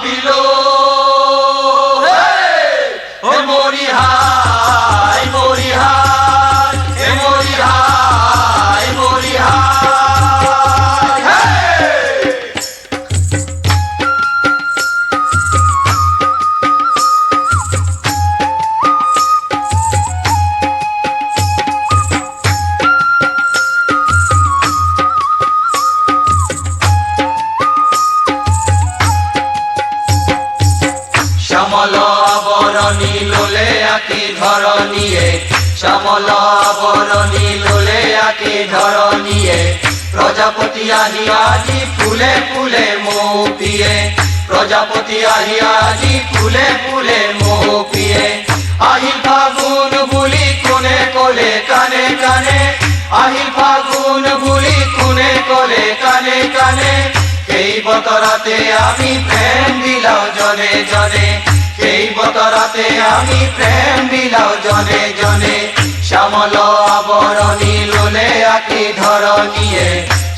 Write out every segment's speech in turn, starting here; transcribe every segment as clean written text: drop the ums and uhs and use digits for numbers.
ভাবিলো হে মরি হায় মরি হায় হে মরি হায় মরি হায় শ্যামল বরণী লোলে আকি ধরণীয়ে শ্যামল বরণী লোলে আকি ধরণীয়ে প্রজাপতি আহিয়াজি ফুলে ফুলে মৌ পিয়ে প্রজাপতি আহিয়াজি ফুলে ফুলে মৌ পিয়ে আহিল ফাগুন বুলি কোনে কোলে কানে কানে আহিল ফাগুন বুলি কোনে কোলে কানে কানে এই বতরাতে আমি প্রেম বিলাও জনে জনে এই বতরাতে আমি প্রেম বিলাও জনে জনে শ্যামল আবরণী লোলে আকি ধরণীয়ে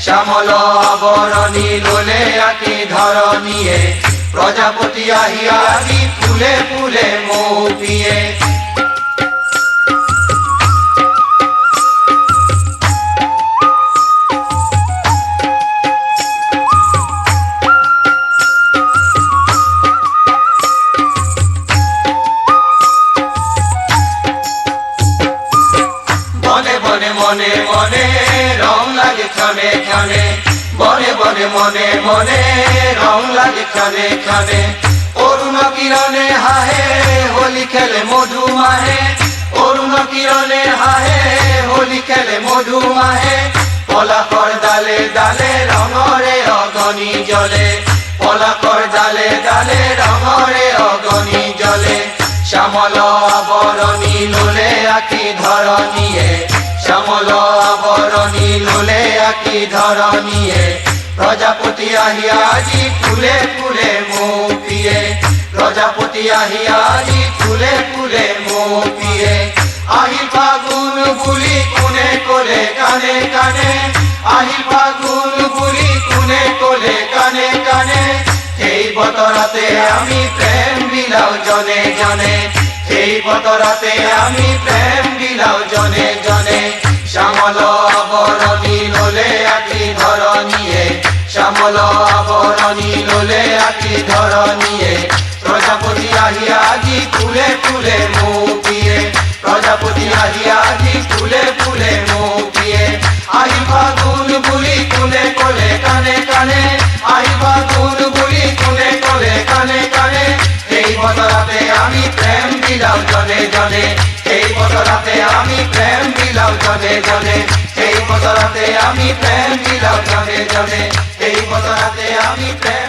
শ্যামল আবরণী লোলে আকি ধরণীয়ে প্রজাপতি আহিয়াজি ফুলে ফুলে মৌ পিয়ে মনে মনে রং লাগে ক্ষণে ক্ষণে বনে বনে মনে মনে রং লাগে ক্ষণে ক্ষণে অরুণ কিরণে হাহে হোলি খেলে মধু মাহে অরুণ কিরণে হাহে হোলি খেলে মধু মাহে পলাকর ডালে ডালে রঙরে অগণি জলে পলাকর ডালে ডালে রঙরে অগণি জলে শ্যামল আবরণী লোলে আকি ধরণীয়ে শ্যামল আবরণী লোলে আকি ধরণীয়ে প্রজাপতি আহিয়াজি ফুলে ফুলে মৌ পিয়ে প্রজাপতি আহিয়াজি ফুলে ফুলে মৌ পিয়ে আহিল ফাগুন বুলি কোনে কোলে কানে কানে আহিল ফাগুন বুলি কোনে কোলে কানে কানে এই বতরাতে আমি প্রেম বিলাও জনে জনে এই বতরাতে আমি প্রেম বিলাও জনে জনে শ্যামল আবরণী লোলে আকি ধরণীয়ে শ্যামল আবরণী লোলে আকি ধরণীয়ে প্রজাপতি আহিয়াজি ফুলে ফুলে মৌ পিয়ে প্রজাপতি আহিয়াজি ফুলে ফুলে মৌ পিয়ে আহিল ফাগুন বুলি কোনে কোলে কানে কানে আহিল ফাগুন বুলি কোনে কোলে কানে কানে এই বতরাতে আমি প্রেম বিলাও জনে জনে এই বতরাতে আমি প্রেম বিলাও জনে জনে এই বতরাতে আমি প্রেম বিলাও জনে জনে এই বতরাতে আমি প্রেম